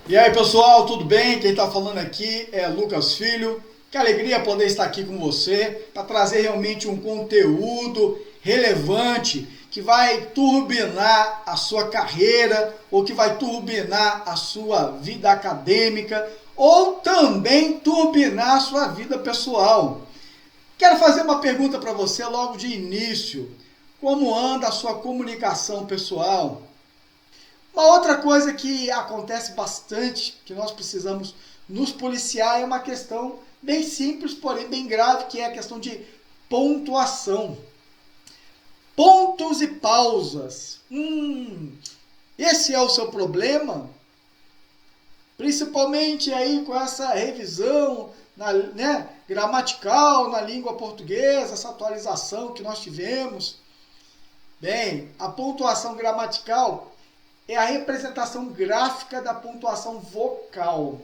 E aí pessoal, tudo bem? Quem está falando aqui é Lucas Filho. Que alegria poder estar aqui com você para trazer realmente um conteúdo relevante que vai turbinar a sua carreira ou que vai turbinar a sua vida acadêmica ou também turbinar a sua vida pessoal. Quero fazer uma pergunta para você logo de início. Como anda a sua comunicação pessoal? Uma outra coisa que acontece bastante, que nós precisamos nos policiar, é uma questão bem simples, porém bem grave, que é a questão de pontuação. Pontos e pausas. Esse é o seu problema? Principalmente aí com essa revisão gramatical na língua portuguesa, essa atualização que nós tivemos. Bem, a pontuação gramatical é a representação gráfica da pontuação vocal.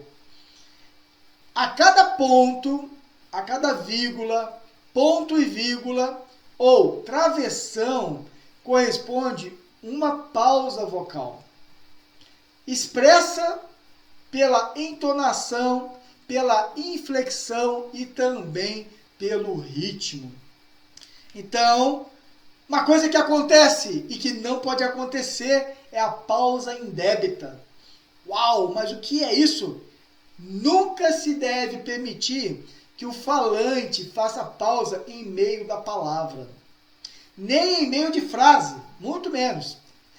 A cada ponto, a cada vírgula, ponto e vírgula ou travessão corresponde uma pausa vocal, expressa pela entonação, pela inflexão e também pelo ritmo. Então, uma coisa que acontece e que não pode acontecer é a pausa indébita. Uau, mas o que é isso? Nunca se deve permitir que o falante faça pausa em meio da palavra. Nem em meio de frase, muito menos.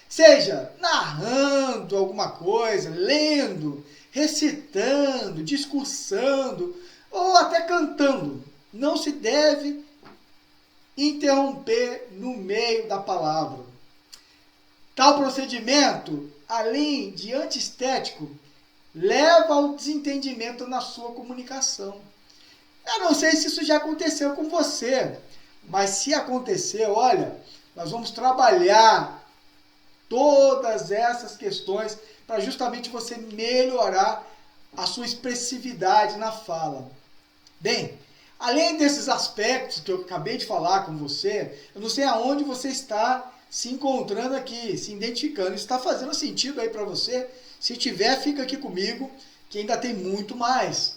Seja narrando alguma coisa, lendo, recitando, discursando ou até cantando. Não se deve interromper no meio da palavra. Tal procedimento, além de antiestético, leva ao desentendimento na sua comunicação. Eu não sei se isso já aconteceu com você, mas se acontecer, olha, nós vamos trabalhar todas essas questões para justamente você melhorar a sua expressividade na fala. Bem, além desses aspectos que eu acabei de falar com você, eu não sei aonde você está se encontrando aqui, se identificando. Isso está fazendo sentido aí para você? Se tiver, fica aqui comigo, que ainda tem muito mais.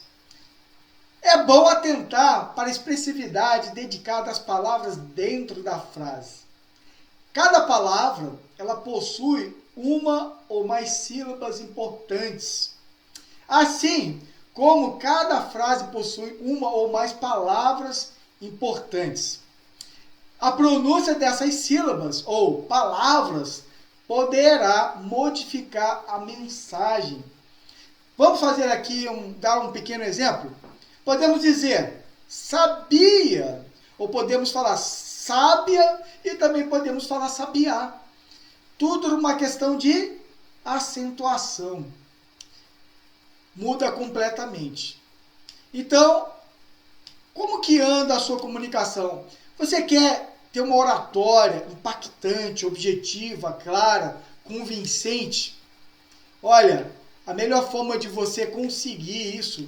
É bom atentar para a expressividade dedicada às palavras dentro da frase. Cada palavra, ela possui uma ou mais sílabas importantes. Assim como cada frase possui uma ou mais palavras importantes. A pronúncia dessas sílabas ou palavras poderá modificar a mensagem. Vamos fazer aqui, dar um pequeno exemplo? Podemos dizer sabia, ou podemos falar sábia e também podemos falar sabiá. Tudo uma questão de acentuação. Muda completamente. Então, como que anda a sua comunicação? Você quer ter uma oratória impactante, objetiva, clara, convincente? Olha, a melhor forma de você conseguir isso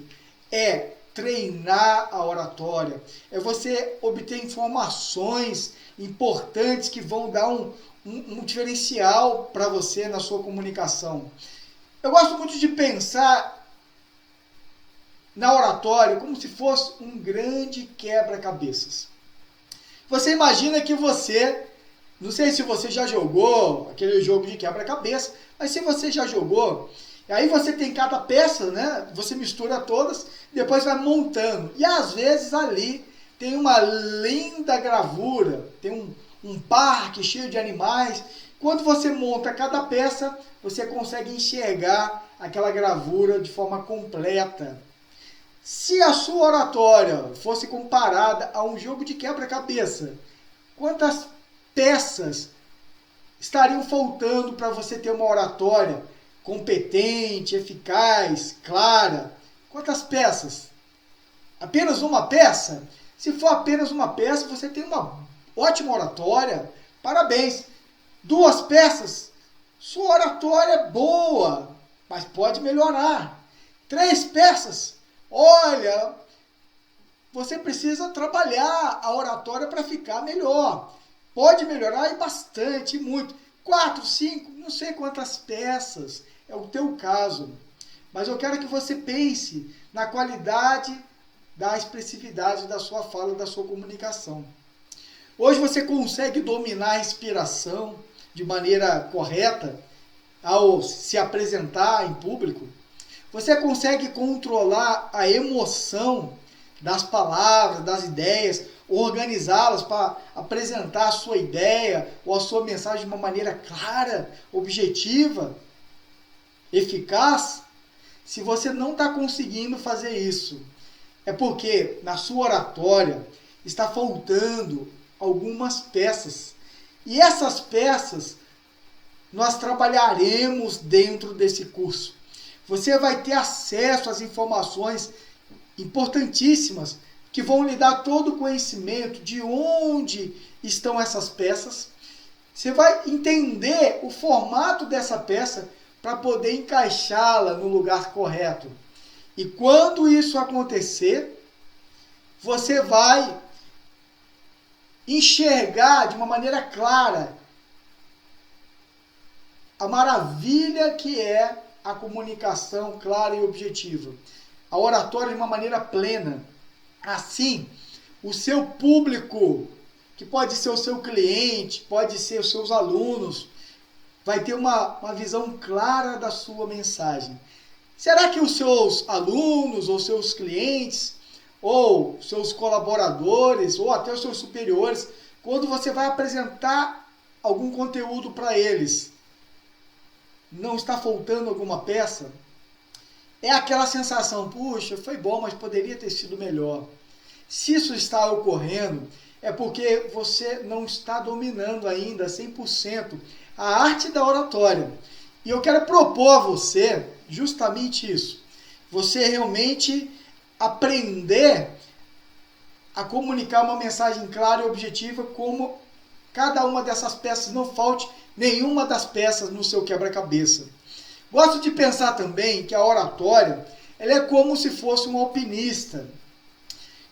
é treinar a oratória. É você obter informações importantes que vão dar um diferencial para você na sua comunicação. Eu gosto muito de pensar na oratória como se fosse um grande quebra-cabeças. Você imagina que você, não sei se você já jogou aquele jogo de quebra-cabeça, mas se você já jogou, aí você tem cada peça, né? Você mistura todas, depois vai montando. E às vezes ali tem uma linda gravura, tem um parque cheio de animais. Quando você monta cada peça, você consegue enxergar aquela gravura de forma completa. Se a sua oratória fosse comparada a um jogo de quebra-cabeça, quantas peças estariam faltando para você ter uma oratória competente, eficaz, clara? Quantas peças? Apenas uma peça? Se for apenas uma peça, você tem uma ótima oratória. Parabéns! 2 peças? Sua oratória é boa, mas pode melhorar. 3 peças? Olha, você precisa trabalhar a oratória para ficar melhor. Pode melhorar e bastante, muito. 4, 5, não sei quantas peças, é o teu caso. mas eu quero que você pense na qualidade da expressividade da sua fala, da sua comunicação. Hoje você consegue dominar a respiração de maneira correta ao se apresentar em público? Você consegue controlar a emoção das palavras, das ideias, organizá-las para apresentar a sua ideia ou a sua mensagem de uma maneira clara, objetiva, eficaz? Se você não está conseguindo fazer isso, é porque na sua oratória está faltando algumas peças. E essas peças nós trabalharemos dentro desse curso. Você vai ter acesso às informações importantíssimas que vão lhe dar todo o conhecimento de onde estão essas peças. Você vai entender o formato dessa peça para poder encaixá-la no lugar correto. E quando isso acontecer, você vai enxergar de uma maneira clara a maravilha que é a comunicação clara e objetiva. A oratória de uma maneira plena. Assim, o seu público, que pode ser o seu cliente, pode ser os seus alunos, vai ter uma visão clara da sua mensagem. Será que os seus alunos, ou seus clientes, ou seus colaboradores, ou até os seus superiores, quando você vai apresentar algum conteúdo para eles, não está faltando alguma peça? É aquela sensação, puxa, foi bom, mas poderia ter sido melhor. Se isso está ocorrendo, é porque você não está dominando ainda 100% a arte da oratória. E eu quero propor a você justamente isso. Você realmente aprender a comunicar uma mensagem clara e objetiva, como cada uma dessas peças, não falte nenhuma das peças no seu quebra-cabeça. Gosto de pensar também que a oratória, ela é como se fosse um alpinista.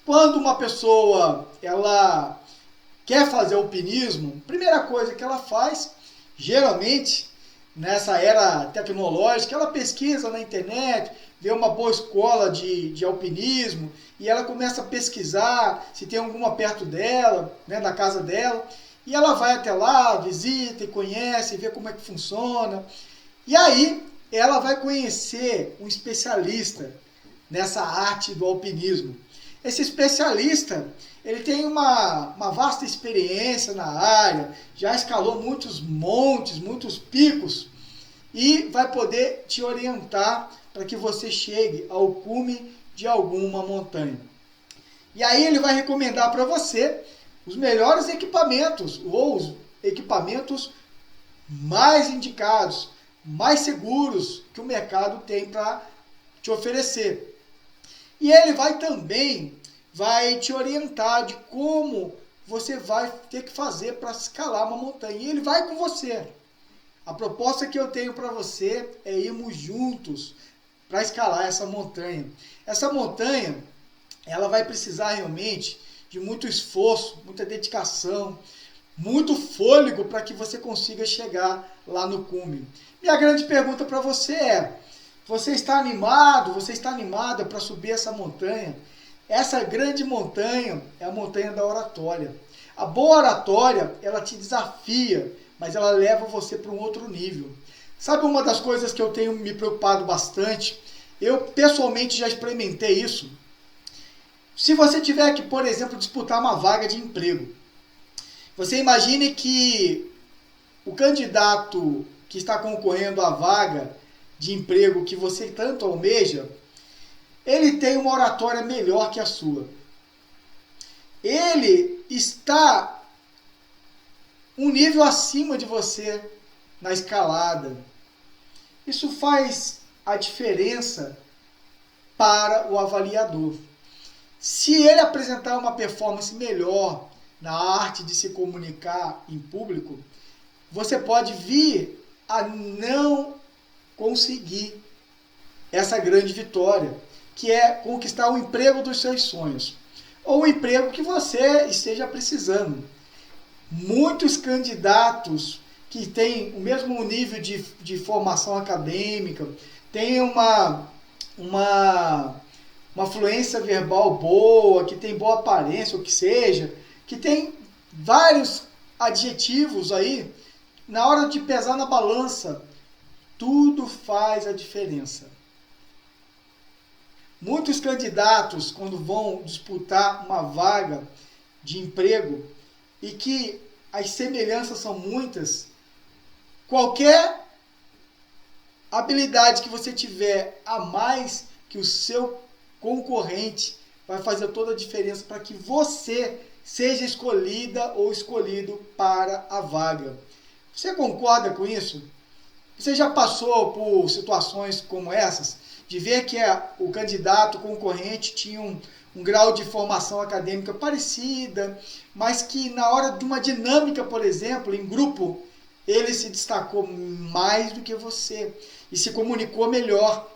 Quando uma pessoa ela quer fazer alpinismo, a primeira coisa que ela faz, geralmente, nessa era tecnológica, ela pesquisa na internet, vê uma boa escola de alpinismo, e ela começa a pesquisar se tem alguma perto dela, né, da casa dela, e ela vai até lá, visita e conhece, vê como é que funciona. E aí, ela vai conhecer um especialista nessa arte do alpinismo. Esse especialista, ele tem uma vasta experiência na área, já escalou muitos montes, muitos picos, e vai poder te orientar para que você chegue ao cume de alguma montanha. E aí ele vai recomendar para você os melhores equipamentos, ou os equipamentos mais indicados, mais seguros que o mercado tem para te oferecer. E ele vai também te orientar de como você vai ter que fazer para escalar uma montanha. E ele vai com você. A proposta que eu tenho para você é irmos juntos para escalar essa montanha. Essa montanha, ela vai precisar realmente de muito esforço, muita dedicação, muito fôlego para que você consiga chegar lá no cume. Minha grande pergunta para você é: você está animado, você está animada para subir essa montanha? Essa grande montanha é a montanha da oratória. A boa oratória, ela te desafia, mas ela leva você para um outro nível. Sabe uma das coisas que eu tenho me preocupado bastante? Eu pessoalmente já experimentei isso. Se você tiver que, por exemplo, disputar uma vaga de emprego, você imagine que o candidato que está concorrendo à vaga de emprego que você tanto almeja, ele tem uma oratória melhor que a sua. Ele está um nível acima de você na escalada. Isso faz a diferença para o avaliador. Se ele apresentar uma performance melhor na arte de se comunicar em público, você pode vir a não conseguir essa grande vitória, que é conquistar o emprego dos seus sonhos, ou o emprego que você esteja precisando. Muitos candidatos que têm o mesmo nível de formação acadêmica, tem uma fluência verbal boa, que tem boa aparência, o que seja, que tem vários adjetivos aí, na hora de pesar na balança, tudo faz a diferença. Muitos candidatos, quando vão disputar uma vaga de emprego, e que as semelhanças são muitas, qualquer habilidade que você tiver a mais que o seu concorrente vai fazer toda a diferença para que você seja escolhida ou escolhido para a vaga. Você concorda com isso? Você já passou por situações como essas? De ver que o candidato concorrente tinha um grau de formação acadêmica parecida, mas que na hora de uma dinâmica, por exemplo, em grupo, ele se destacou mais do que você e se comunicou melhor.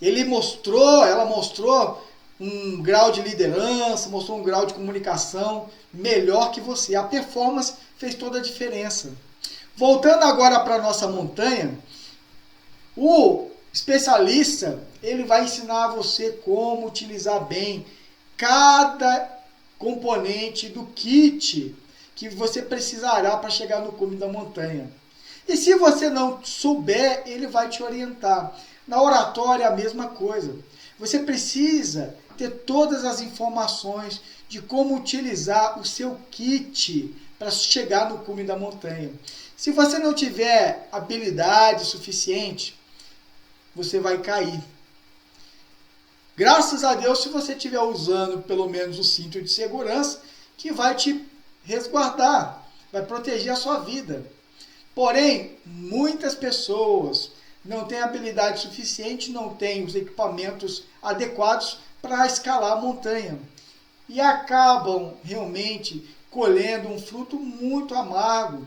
Ela mostrou um grau de liderança, mostrou um grau de comunicação melhor que você. A performance fez toda a diferença. Voltando agora para a nossa montanha, o especialista, ele vai ensinar a você como utilizar bem cada componente do kit que você precisará para chegar no cume da montanha. E se você não souber, ele vai te orientar. Na oratória, a mesma coisa. Você precisa ter todas as informações de como utilizar o seu kit para chegar no cume da montanha. Se você não tiver habilidade suficiente, você vai cair. Graças a Deus, se você estiver usando pelo menos o cinto de segurança, que vai te resguardar, vai proteger a sua vida. Porém, muitas pessoas não têm habilidade suficiente, não têm os equipamentos adequados para escalar a montanha. E acabam realmente colhendo um fruto muito amargo.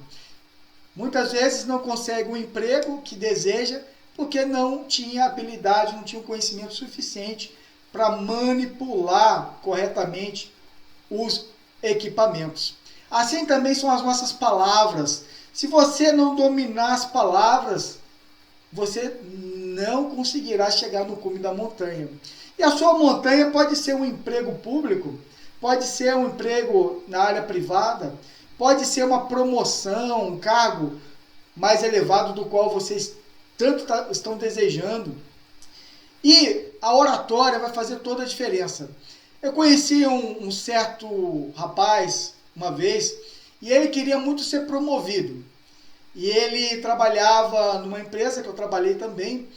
Muitas vezes não consegue o emprego que deseja porque não tinha habilidade, não tinha o conhecimento suficiente para manipular corretamente os equipamentos. Assim também são as nossas palavras. Se você não dominar as palavras, você não conseguirá chegar no cume da montanha. E a sua montanha pode ser um emprego público, pode ser um emprego na área privada, pode ser uma promoção, um cargo mais elevado do qual vocês tanto estão desejando. E a oratória vai fazer toda a diferença. Eu conheci um certo rapaz uma vez e ele queria muito ser promovido. E ele trabalhava numa empresa que eu trabalhei também.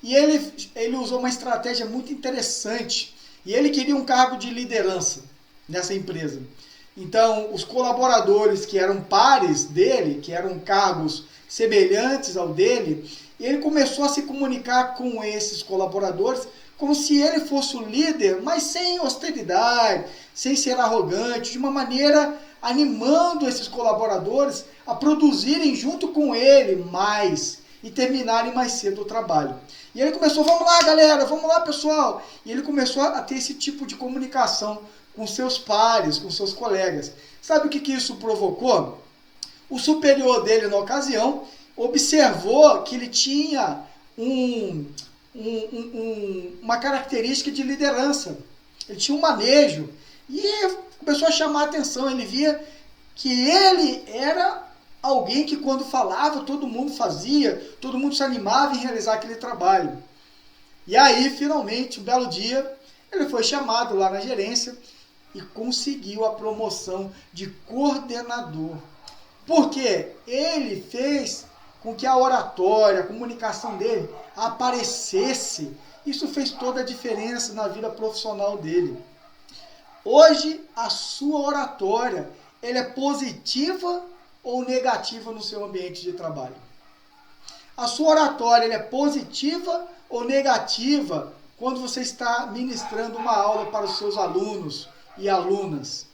E ele usou uma estratégia muito interessante. E ele queria um cargo de liderança nessa empresa. Então, os colaboradores que eram pares dele, que eram cargos semelhantes ao dele, ele começou a se comunicar com esses colaboradores como se ele fosse o líder, mas sem austeridade, sem ser arrogante, de uma maneira animando esses colaboradores a produzirem junto com ele mais e terminarem mais cedo o trabalho. E ele começou, vamos lá galera, vamos lá pessoal. E ele começou a ter esse tipo de comunicação com seus pares, com seus colegas. Sabe o que isso provocou? O superior dele na ocasião observou que ele tinha uma característica de liderança. Ele tinha um manejo. E começou a chamar a atenção. Ele via que ele era alguém que quando falava, todo mundo fazia, todo mundo se animava em realizar aquele trabalho. E aí, finalmente, um belo dia, ele foi chamado lá na gerência e conseguiu a promoção de coordenador. Porque ele fez com que a oratória, a comunicação dele aparecesse. Isso fez toda a diferença na vida profissional dele. Hoje, a sua oratória, ela é positiva ou negativa no seu ambiente de trabalho? A sua oratória, ela é positiva ou negativa quando você está ministrando uma aula para os seus alunos e alunas?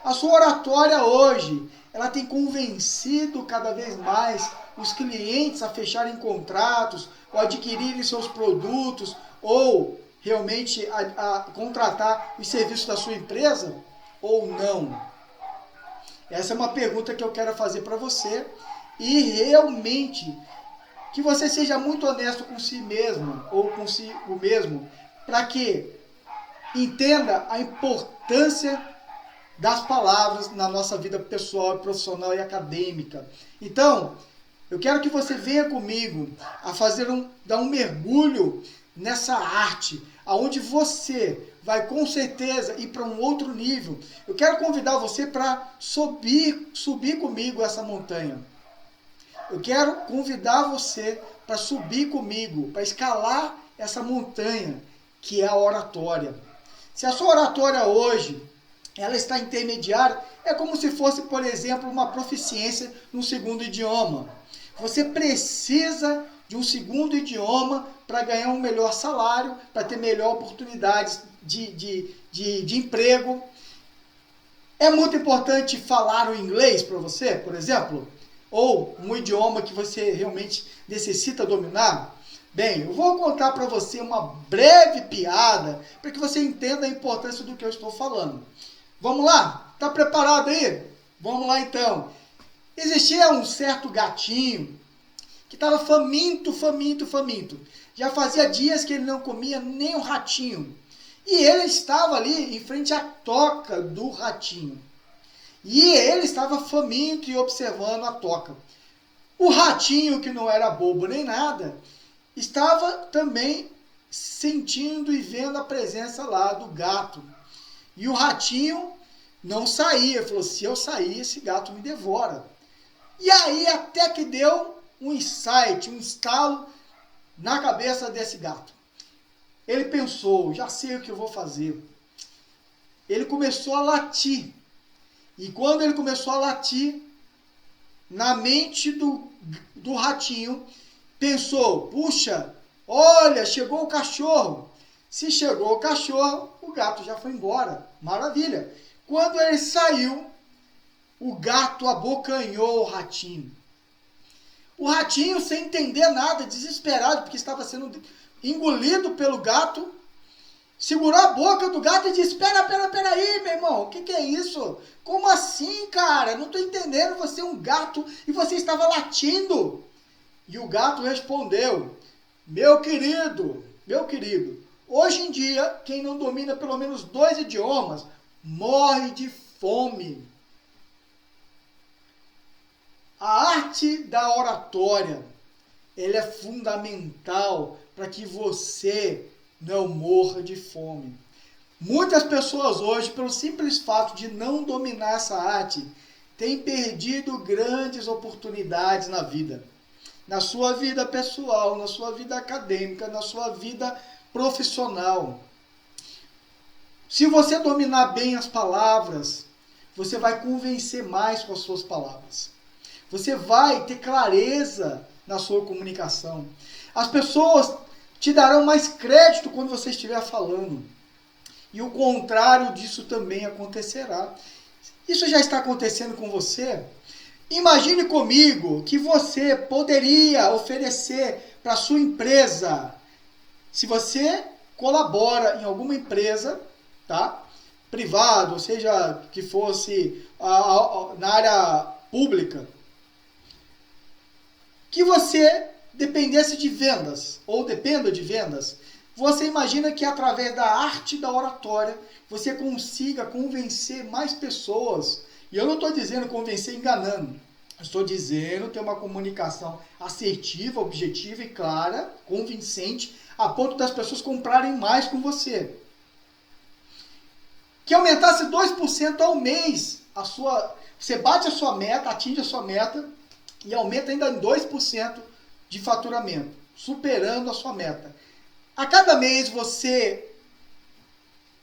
A sua oratória hoje, ela tem convencido cada vez mais os clientes a fecharem contratos, ou adquirirem seus produtos, ou realmente a contratar os serviços da sua empresa, ou não? Essa é uma pergunta que eu quero fazer para você. E realmente, que você seja muito honesto com si mesmo ou consigo mesmo, para que entenda a importância das palavras na nossa vida pessoal, profissional e acadêmica. Então, eu quero que você venha comigo a dar um mergulho nessa arte, aonde você vai com certeza ir para um outro nível. Eu quero convidar você para subir comigo essa montanha. Eu quero convidar você para subir comigo, para escalar essa montanha, que é a oratória. Se a sua oratória hoje ela está intermediária, é como se fosse, por exemplo, uma proficiência num segundo idioma. Você precisa de um segundo idioma para ganhar um melhor salário, para ter melhor oportunidades de emprego. É muito importante falar o inglês para você, por exemplo, ou um idioma que você realmente necessita dominar. Bem, eu vou contar para você uma breve piada para que você entenda a importância do que eu estou falando. Vamos lá? Tá preparado aí? Vamos lá então. Existia um certo gatinho que estava faminto. Já fazia dias que ele não comia nem um ratinho. E ele estava ali em frente à toca do ratinho. E ele estava faminto e observando a toca. O ratinho, que não era bobo nem nada, estava também sentindo e vendo a presença lá do gato. E o ratinho não saía. Falou, se eu sair, esse gato me devora. E aí até que deu um insight, um estalo na cabeça desse gato. Ele pensou, já sei o que eu vou fazer. Ele começou a latir. E quando ele começou a latir, na mente do ratinho, pensou, puxa, olha, chegou o cachorro. Se chegou o cachorro, o gato já foi embora. Maravilha. Quando ele saiu, o gato abocanhou o ratinho. O ratinho, sem entender nada, desesperado, porque estava sendo engolido pelo gato, segurou a boca do gato e disse, pera aí, meu irmão, o que é isso? Como assim, cara? Não estou entendendo, você é um gato e você estava latindo. E o gato respondeu, meu querido, hoje em dia, quem não domina pelo menos 2 idiomas, morre de fome. A arte da oratória, ela é fundamental para que você não morra de fome. Muitas pessoas hoje, pelo simples fato de não dominar essa arte, têm perdido grandes oportunidades na vida. Na sua vida pessoal, na sua vida acadêmica, na sua vida profissional. Se você dominar bem as palavras, você vai convencer mais com as suas palavras. Você vai ter clareza na sua comunicação. As pessoas te darão mais crédito quando você estiver falando. E o contrário disso também acontecerá. Isso já está acontecendo com você? Imagine comigo que você poderia oferecer para a sua empresa, se você colabora em alguma empresa, tá? Privado, ou seja, que fosse na área pública, que você dependesse de vendas, ou dependa de vendas, você imagina que através da arte da oratória, você consiga convencer mais pessoas. E eu não estou dizendo convencer enganando. Eu estou dizendo ter uma comunicação assertiva, objetiva e clara, convincente, a ponto das pessoas comprarem mais com você. Que aumentasse 2% ao mês. Você bate a sua meta, atinge a sua meta e aumenta ainda em 2% de faturamento, superando a sua meta. A cada mês você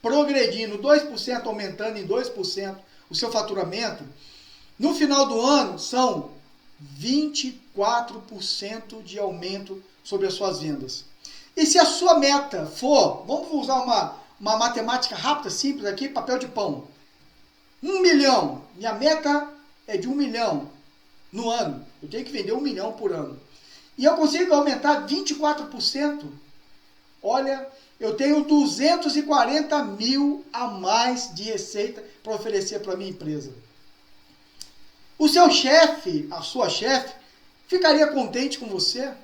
progredindo 2%, aumentando em 2% o seu faturamento, no final do ano são 24% de aumento sobre as suas vendas. E se a sua meta for, vamos usar uma matemática rápida, simples aqui, papel de pão. 1 milhão, minha meta é de 1 milhão no ano. Eu tenho que vender 1 milhão por ano. E eu consigo aumentar 24%. Olha, eu tenho 240 mil a mais de receita para oferecer para a minha empresa. O seu chefe, a sua chefe, ficaria contente com você?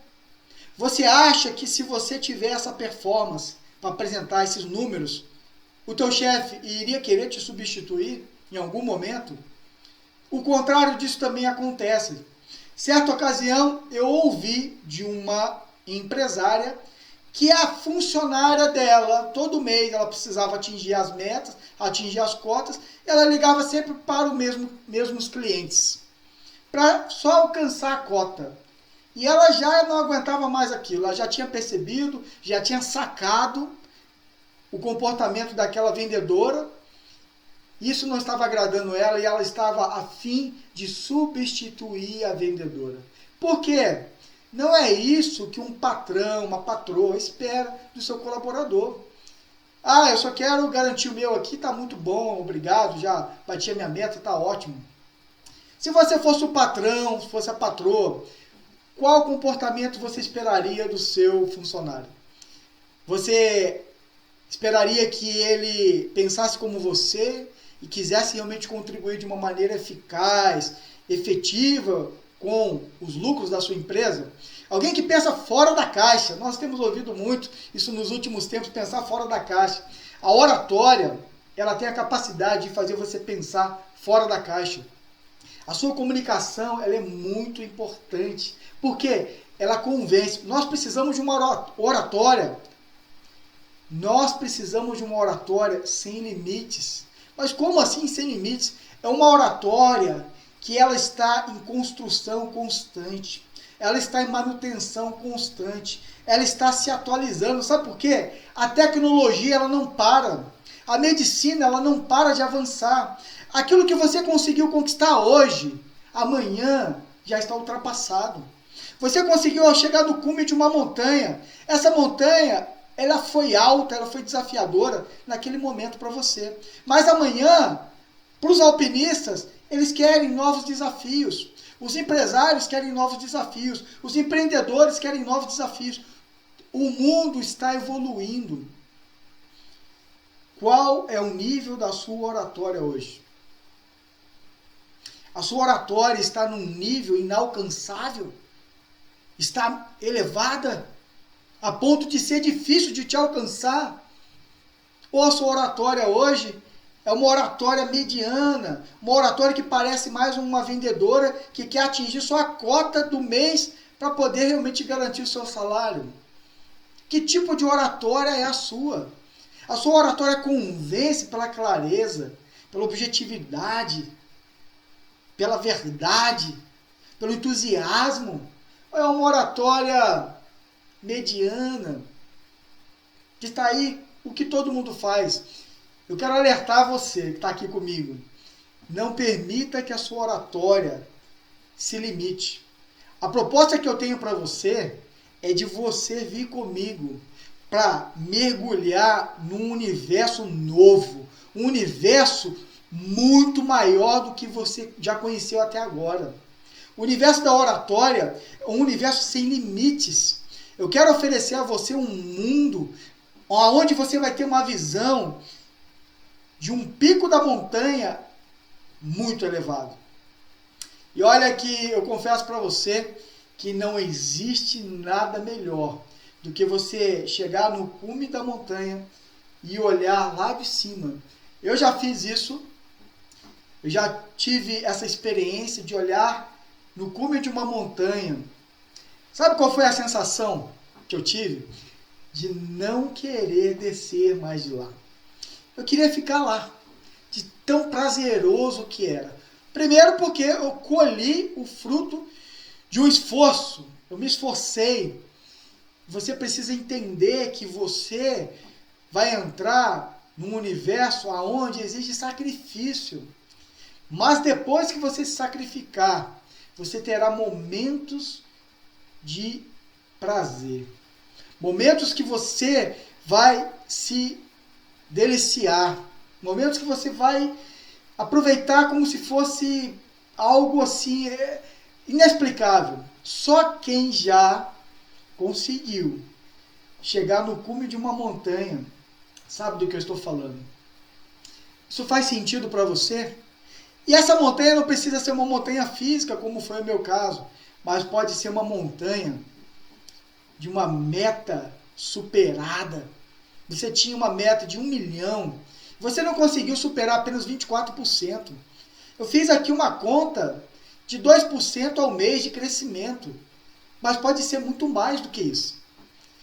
Você acha que se você tiver essa performance para apresentar esses números, o teu chefe iria querer te substituir em algum momento? O contrário disso também acontece. Certa ocasião, eu ouvi de uma empresária que a funcionária dela, todo mês ela precisava atingir as metas, atingir as cotas, ela ligava sempre para os mesmos clientes, para só alcançar a cota. E ela já não aguentava mais aquilo, ela já tinha percebido, já tinha sacado o comportamento daquela vendedora. Isso não estava agradando ela e ela estava a fim de substituir a vendedora. Por quê? Não é isso que um patrão, uma patroa espera do seu colaborador. Ah, eu só quero garantir o meu aqui, tá muito bom, obrigado, já bati a minha meta, tá ótimo. Se você fosse o patrão, se fosse a patroa, qual comportamento você esperaria do seu funcionário? Você esperaria que ele pensasse como você e quisesse realmente contribuir de uma maneira eficaz, efetiva com os lucros da sua empresa? Alguém que pensa fora da caixa. Nós temos ouvido muito isso nos últimos tempos, pensar fora da caixa. A oratória, ela tem a capacidade de fazer você pensar fora da caixa. A sua comunicação, ela é muito importante, porque ela convence. Nós precisamos de uma oratória. Nós precisamos de uma oratória sem limites. Mas como assim sem limites? É uma oratória que ela está em construção constante. Ela está em manutenção constante. Ela está se atualizando. Sabe por quê? A tecnologia, ela não para. A medicina, ela não para de avançar. Aquilo que você conseguiu conquistar hoje, amanhã já está ultrapassado. Você conseguiu chegar no cume de uma montanha. Essa montanha, ela foi alta, ela foi desafiadora naquele momento para você. Mas amanhã, para os alpinistas, eles querem novos desafios. Os empresários querem novos desafios. Os empreendedores querem novos desafios. O mundo está evoluindo. Qual é o nível da sua oratória hoje? A sua oratória está num nível inalcançável? Está elevada a ponto de ser difícil de te alcançar? Ou a sua oratória hoje é uma oratória mediana, uma oratória que parece mais uma vendedora que quer atingir só a cota do mês para poder realmente garantir o seu salário? Que tipo de oratória é a sua? A sua oratória convence pela clareza, pela objetividade, pela verdade, pelo entusiasmo? Ou é uma oratória mediana, que está aí o que todo mundo faz? Eu quero alertar você que está aqui comigo. Não permita que a sua oratória se limite. A proposta que eu tenho para você é de você vir comigo para mergulhar num universo novo, um universo muito maior do que você já conheceu até agora. O universo da oratória é um universo sem limites. Eu quero oferecer a você um mundo onde você vai ter uma visão de um pico da montanha muito elevado. E olha que eu confesso para você que não existe nada melhor do que você chegar no cume da montanha e olhar lá de cima. Eu já fiz isso, eu já tive essa experiência de olhar no cume de uma montanha. Sabe qual foi a sensação que eu tive? De não querer descer mais de lá. Eu queria ficar lá, de tão prazeroso que era. Primeiro porque eu colhi o fruto de um esforço, eu me esforcei. Você precisa entender que você vai entrar num universo onde existe sacrifício. Mas depois que você se sacrificar, você terá momentos de prazer. Momentos que você vai se deliciar. Momentos que você vai aproveitar como se fosse algo assim inexplicável. Só quem já conseguiu chegar no cume de uma montanha sabe do que eu estou falando. Isso faz sentido para você? E essa montanha não precisa ser uma montanha física, como foi o meu caso, mas pode ser uma montanha de uma meta superada. Você tinha uma meta de 1 milhão. Você não conseguiu superar apenas 24%. Eu fiz aqui uma conta de 2% ao mês de crescimento. Mas pode ser muito mais do que isso.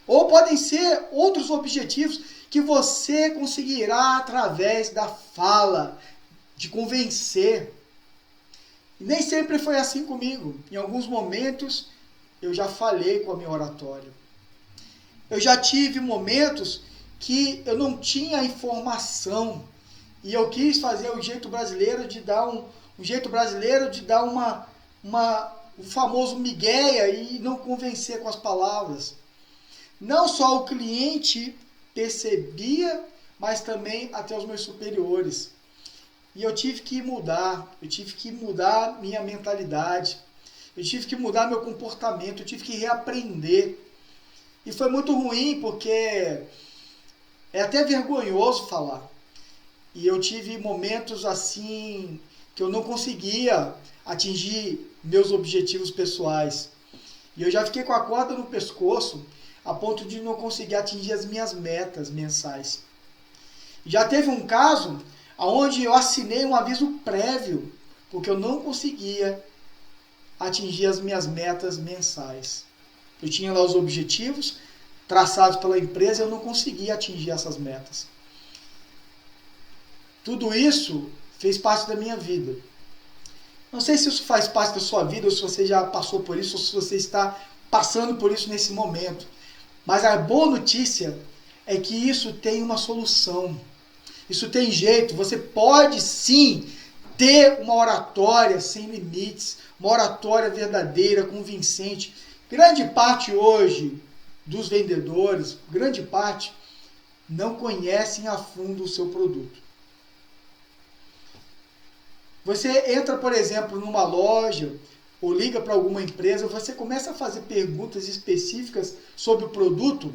Ou podem ser outros objetivos que você conseguirá através da fala, de convencer. E nem sempre foi assim comigo. Em alguns momentos eu já falhei com a minha oratória. Eu já tive momentos que eu não tinha informação e eu quis fazer o jeito brasileiro de dar o famoso migué e não convencer com as palavras. Não só o cliente percebia, mas também até os meus superiores. E eu tive que mudar minha mentalidade, eu tive que mudar meu comportamento, eu tive que reaprender. E foi muito ruim porque é até vergonhoso falar. E eu tive momentos assim que eu não conseguia atingir meus objetivos pessoais. E eu já fiquei com a corda no pescoço a ponto de não conseguir atingir as minhas metas mensais. Já teve um caso onde eu assinei um aviso prévio porque eu não conseguia atingir as minhas metas mensais. Eu tinha lá os objetivos traçados pela empresa e eu não conseguia atingir essas metas. Tudo isso fez parte da minha vida. Não sei se isso faz parte da sua vida, ou se você já passou por isso, ou se você está passando por isso nesse momento. Mas a boa notícia é que isso tem uma solução. Isso tem jeito. Você pode sim ter uma oratória sem limites, uma oratória verdadeira, convincente. Grande parte hoje dos vendedores, grande parte, não conhecem a fundo o seu produto. Você entra, por exemplo, numa loja ou liga para alguma empresa, você começa a fazer perguntas específicas sobre o produto.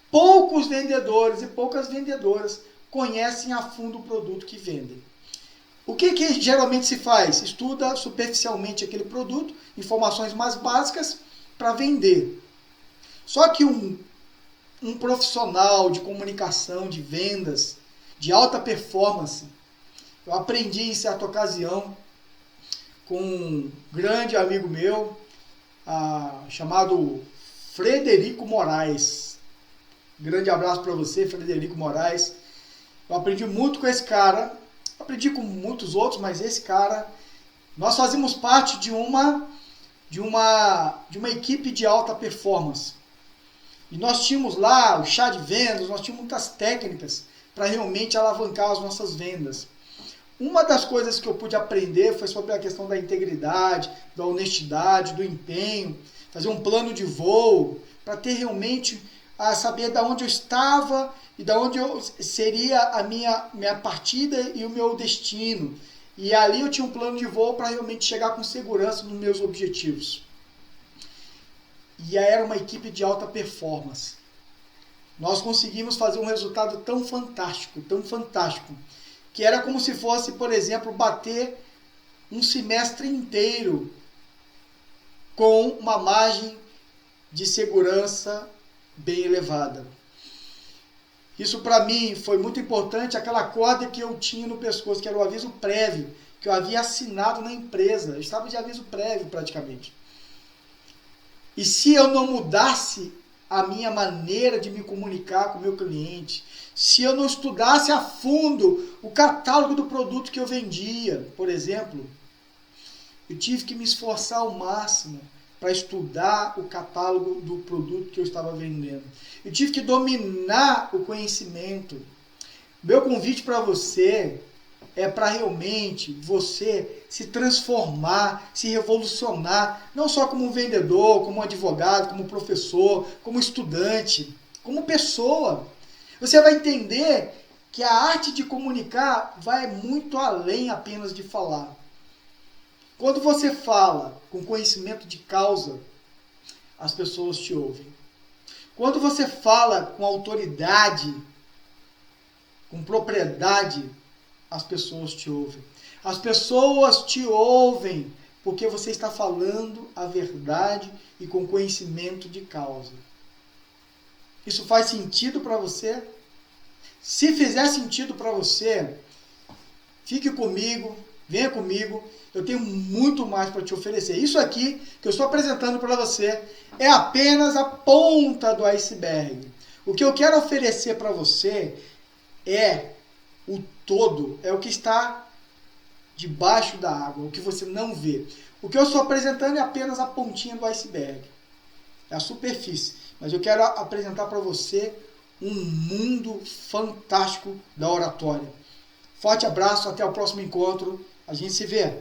Poucos vendedores e poucas vendedoras conhecem a fundo o produto que vendem. O que geralmente se faz? Estuda superficialmente aquele produto, informações mais básicas para vender. Só que um profissional de comunicação, de vendas, de alta performance, eu aprendi em certa ocasião com um grande amigo meu, chamado Frederico Moraes. Grande abraço para você, Frederico Moraes. Eu aprendi muito com esse cara, aprendi com muitos outros, mas esse cara, nós fazíamos parte de uma equipe de alta performance. E nós tínhamos lá o chá de vendas, nós tínhamos muitas técnicas para realmente alavancar as nossas vendas. Uma das coisas que eu pude aprender foi sobre a questão da integridade, da honestidade, do empenho, fazer um plano de voo, para ter realmente a saber de onde eu estava e de onde seria a minha partida e o meu destino. E ali eu tinha um plano de voo para realmente chegar com segurança nos meus objetivos. E era uma equipe de alta performance. Nós conseguimos fazer um resultado tão fantástico, que era como se fosse, por exemplo, bater um semestre inteiro com uma margem de segurança bem elevada. Isso para mim foi muito importante, aquela corda que eu tinha no pescoço, que era o aviso prévio, que eu havia assinado na empresa. Eu estava de aviso prévio praticamente. E se eu não mudasse a minha maneira de me comunicar com o meu cliente, se eu não estudasse a fundo o catálogo do produto que eu vendia, por exemplo, eu tive que me esforçar ao máximo para estudar o catálogo do produto que eu estava vendendo. Eu tive que dominar o conhecimento. Meu convite para você é para realmente você se transformar, se revolucionar, não só como um vendedor, como um advogado, como professor, como estudante, como pessoa. Você vai entender que a arte de comunicar vai muito além apenas de falar. Quando você fala com conhecimento de causa, as pessoas te ouvem. Quando você fala com autoridade, com propriedade, as pessoas te ouvem. As pessoas te ouvem porque você está falando a verdade e com conhecimento de causa. Isso faz sentido para você? Se fizer sentido para você, fique comigo, venha comigo. Eu tenho muito mais para te oferecer. Isso aqui que eu estou apresentando para você é apenas a ponta do iceberg. O que eu quero oferecer para você é o todo, é o que está debaixo da água, o que você não vê. O que eu estou apresentando é apenas a pontinha do iceberg, é a superfície. Mas eu quero apresentar para você um mundo fantástico da oratória. Forte abraço, até o próximo encontro. A gente se vê.